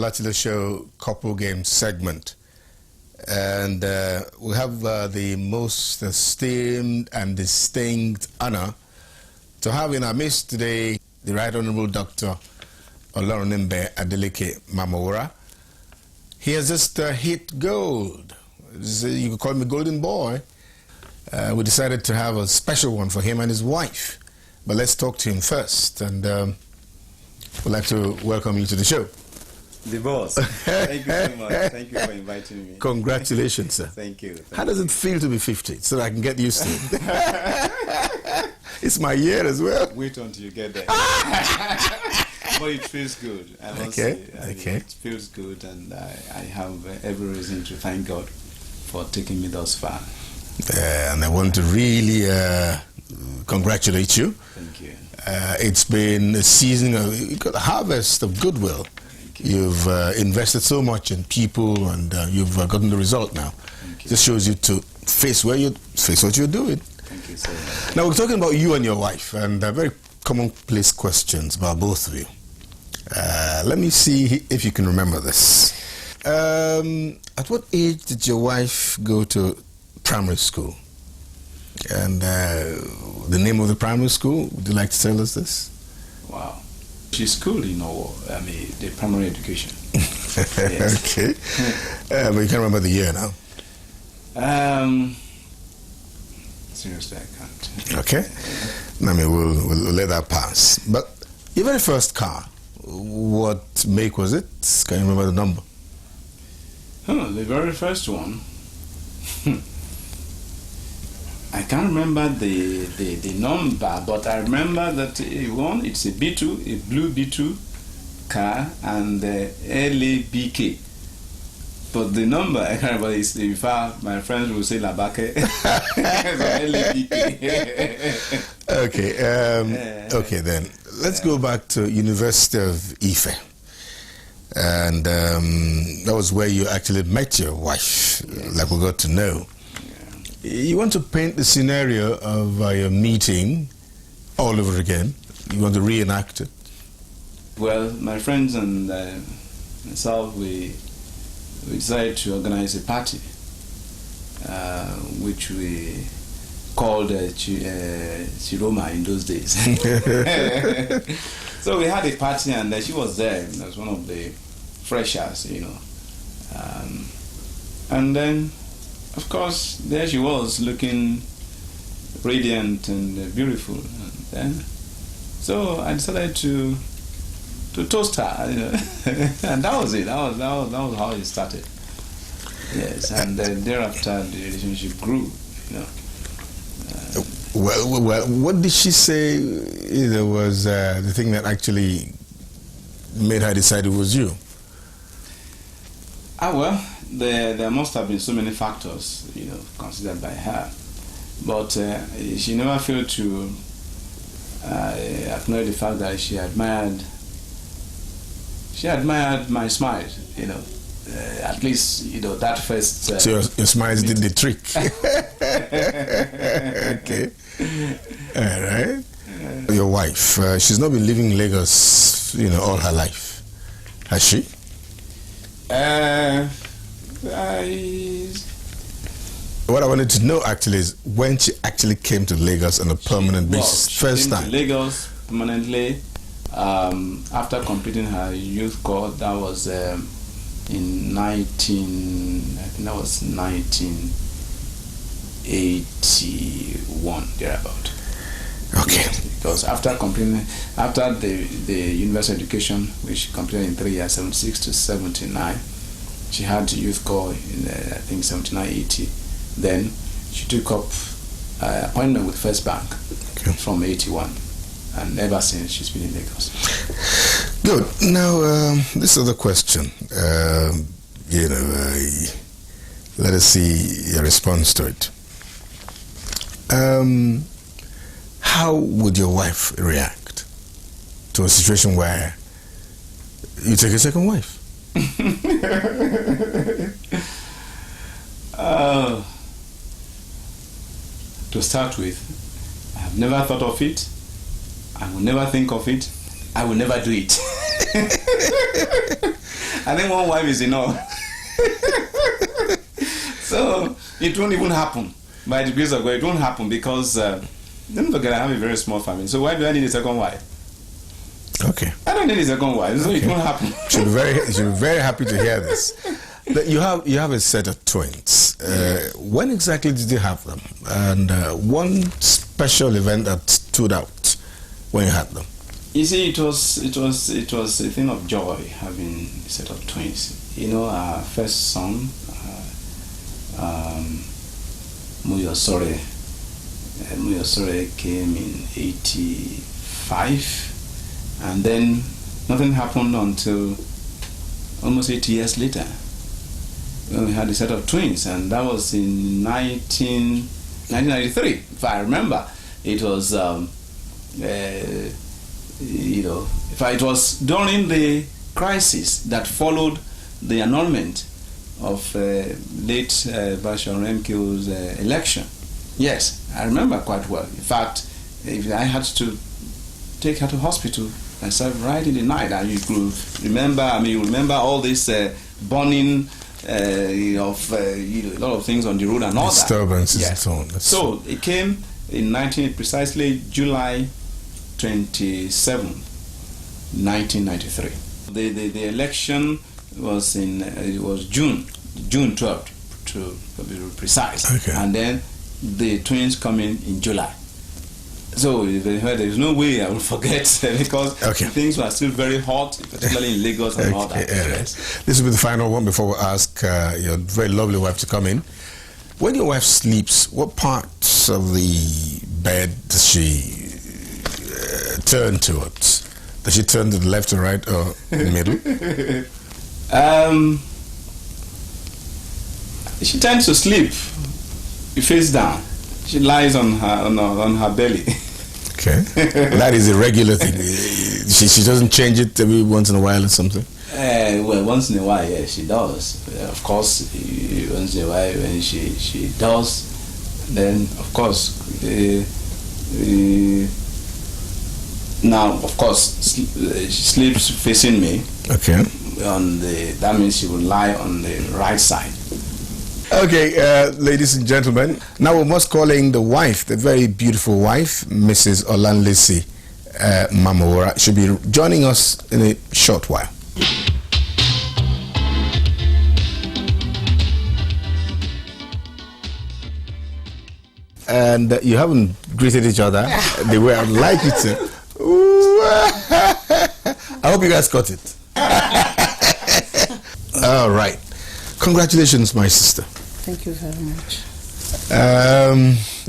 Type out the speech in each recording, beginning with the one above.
Latino Show couple game segment. And we have the most esteemed and distinct honor to have in our midst today the Right Honorable Dr. Olorunibe Adeleke Mamora. He has just hit gold. You could call him a golden boy. We decided to have a special one for him and his wife. But let's talk to him first. And we'd like to welcome you to the show. The boss. Thank you so much. Thank you for inviting me. Congratulations, sir. Thank you. How does it feel to be 50 so that I can get used to it? It's my year as well. Wait until you get there. But it feels good. I must say. It feels good, and I have every reason to thank God for taking me thus far. And I want to really congratulate you. Thank you. It's been a season of a harvest of goodwill. You've invested so much in people, and you've gotten the result now. It just shows you to face what you're doing. Thank you so much. Now we're talking about you and your wife, and very commonplace questions about both of you. Let me see if you can remember this. At what age did your wife go to primary school? And the name of the primary school, would you like to tell us this? Wow. She's school, the primary education. Okay. But you can't remember the year now? Seriously, I can't. Okay. We'll let that pass. But your very first car, what make was it? Can you remember the number? The very first one, I can't remember the number, but I remember that it's a B2, a blue B2 car, and LABK. But the number I can't remember is, in fact, my friends will say Labake. LABK. Okay, then. Let's go back to University of Ife. And that was where you actually met your wife, like we got to know. You want to paint the scenario of your meeting all over again? You want to reenact it? Well, my friends and myself, we decided to organize a party, which we called Chiroma in those days. So we had a party, and she was there as one of the freshers, and then, of course, there she was, looking radiant and beautiful. And then, so I decided to toast her, and that was it. That was how it started. Yes, and then thereafter the relationship grew. Well, what did she say? Was the thing that actually made her decide it was you? Well, there must have been so many factors, considered by her, but she never failed to acknowledge the fact that she admired my smile, at least, that first... so your smile did the trick. Okay. All right. Your wife, she's not been living in Lagos, all her life, has she? What I wanted to know actually is when she actually came to Lagos on a permanent basis. First time. She came to Lagos permanently after completing her youth corps. That was in 1981, thereabout. Okay. Because after the university education, which completed in 3 years, 76 to 79, she had youth corps in I think 79, 80. Then she took up appointment with First Bank from 81, and ever since she's been in Lagos. Good. Now, this other question, let us see your response to it. How would your wife react to a situation where you take a second wife? To start with, I have never thought of it. I will never think of it. I will never do it. I think one wife is enough. So it won't even happen. By the grace of God, it won't happen because don't forget I have a very small family. So why do I need a second wife? Okay. I don't need a second wife, so it won't happen. Should be very happy to hear this. You have a set of twins. When exactly did you have them? And one special event that stood out when you had them. You see, it was a thing of joy having a set of twins. You know, our first son, Muyosore came in 85, and then nothing happened until almost 8 years later when we had a set of twins, and that was in 1993, if I remember. It was it was during the crisis that followed the annulment of late Bashar Remke's election. Yes, I remember quite well. In fact, if I had to take her to hospital myself right in the night, and you could remember. I mean, you remember all this burning of a lot of things on the road and all disturbances that. and so on. So it came in precisely July 27, 1993. The election was June 12th to be precise. Okay. And then the twins come in July. So there's no way I will forget because things were still very hot, particularly in Lagos and all that. Yes. This will be the final one before we ask your very lovely wife to come in. When your wife sleeps, what parts of the bed does she turn towards? Does she turn to the left or right or in the middle? She tends to sleep face down. She lies on her belly. Okay, that is a regular thing. She doesn't change it every once in a while or something. Well, once in a while, yes, she does. Of course, once in a while when she does, then of course. Now, of course, she sleeps facing me. Okay. That means she will lie on the right side. Okay, ladies and gentlemen, now we must call in the wife, the very beautiful wife, Mrs. Olorunibe Mamoras. She'll be joining us in a short while. And you haven't greeted each other the way I'd like you to. I hope you guys got it. All right. Congratulations, my sister. Thank you very much.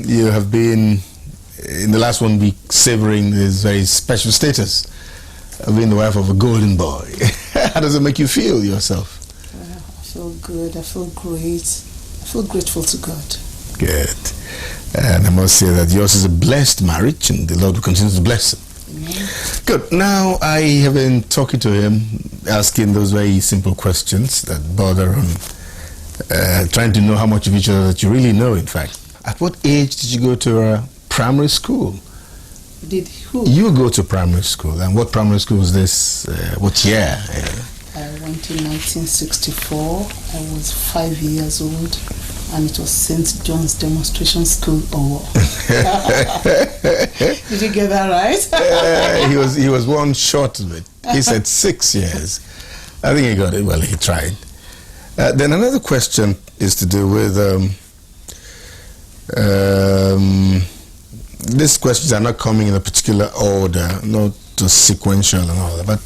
You have been, in the last 1 week, savoring this very special status of being the wife of a golden boy. How does it make you feel yourself? I feel good. I feel great. I feel grateful to God. Good. And I must say that yours is a blessed marriage, and the Lord will continue to bless it. Amen. Good. Now, I have been talking to him, asking those very simple questions that bother him, trying to know how much of each other that you really know, in fact. At what age did you go to primary school? Did who? You go to primary school. And what primary school was this? What year? I went in 1964. I was 5 years old, and it was St. John's Demonstration School. Did you get that right? He was one short of it. He said 6 years. I think he got it. Well, he tried. Then another question is to do with these questions are not coming in a particular order, not sequential and all that, but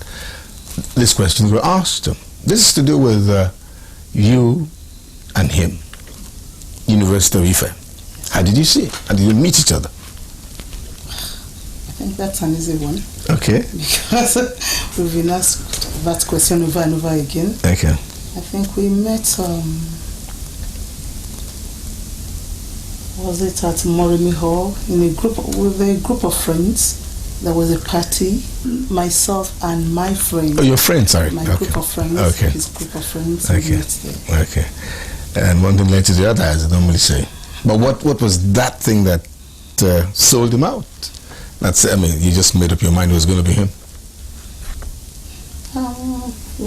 these questions were asked him. This is to do with you and him, University of Ife. How did you see it? How did you meet each other? I think that's an easy one. Okay. Because we've been asked that question over and over again. Okay. I think we met, was it at Morimi Hall, with a group of friends. There was a party, myself and my friend. Oh, your friend, sorry. My group of friends. Okay. His group of friends. Okay. We met there. Okay. And one thing led to the other, as I normally say. But what was that thing that sold him out? You just made up your mind it was going to be him. You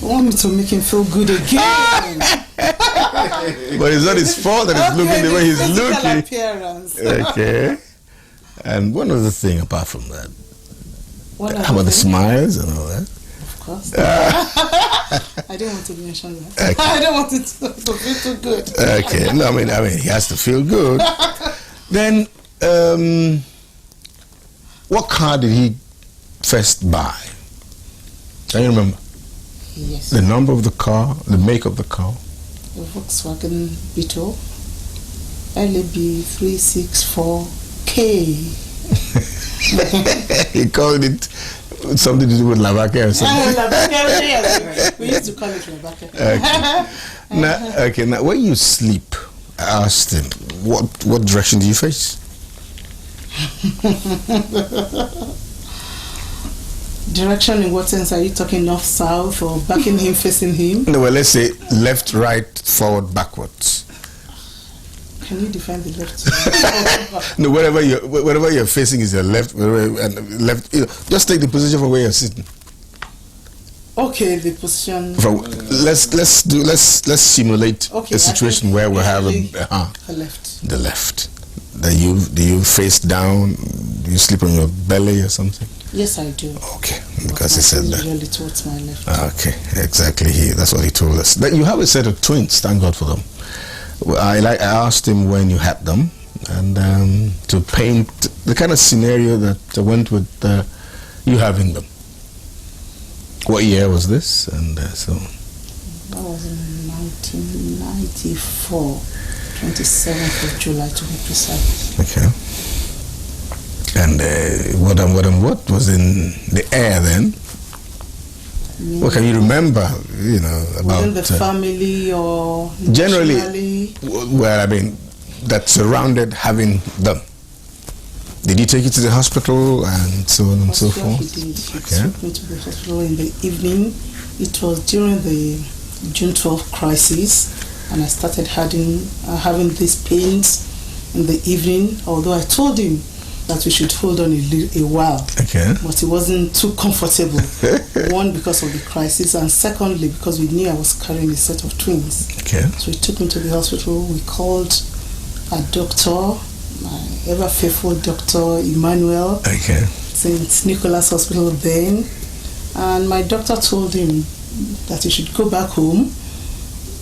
want me to make him feel good again. But it's not his fault that he's looking the way he's looking. Appearance. Okay. And one other thing apart from that. How about the smiles and all that? Of course. I didn't want to mention that. Okay. I don't want it to feel too good. Okay. No, I mean, he has to feel good. Then, what car did he first buy? Can you remember? Yes. The number of the car, the make of the car? A Volkswagen Beetle LAB 364K. He called it something to do with Labake or something. Yes. We used to call it Labake. Okay. Now, when you sleep, I asked him, what direction do you face? Direction in what sense? Are you talking north, south, or backing him, facing him? No, well, let's say left, right, forward, backwards. Can you define the left? No, wherever you're facing is your left, and left. Just take the position from where you're sitting. Okay, the position. Let's simulate a situation where we have the left. The left. Do you face down? Do you sleep on your belly or something? Yes, I do. Okay, because he said that. Usually towards my left. Okay, exactly. That's what he told us. Then you have a set of twins. Thank God for them. I asked him when you had them, and to paint the kind of scenario that went with you having them. What year was this? And so that was in 1994, 27th of July to be precise. Okay. And what was in the air then? What can you remember? About within the family or generally? Well, I mean, that surrounded having them. Did he take you to the hospital and so on and so forth? He did. He took me to the hospital in the evening. It was during the June 12th crisis, and I started having these pains in the evening. Although I told him that we should hold on a while, but it wasn't too comfortable. One, because of the crisis, and secondly, because we knew I was carrying a set of twins. So he took me to the hospital. We called a doctor, my ever faithful Dr. Emmanuel, St. Nicholas Hospital then, and my doctor told him that he should go back home.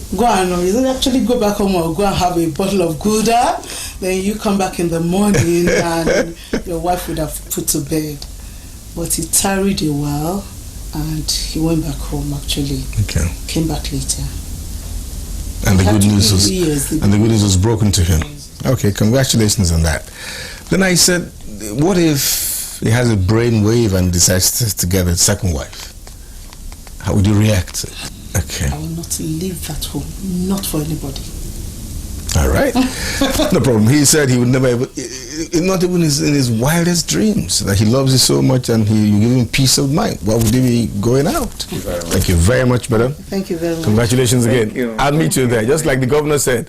He didn't actually go back home or go and have a bottle of Gouda. Then you come back in the morning and your wife would have put to bed. But he tarried a while and he went back home actually. Came back later. And the good news was broken to him. Okay, congratulations on that. Then I said, what if he has a brain wave and decides to get a second wife? How would you react? Okay. I will not leave that home, not for anybody. All right. No problem. He said he would never ever, not even in his wildest dreams, that he loves you so much and you give him peace of mind. Why would he be going out? Thank you very much, madam. Thank you very much. Congratulations again. I'll meet you there, just like the governor said.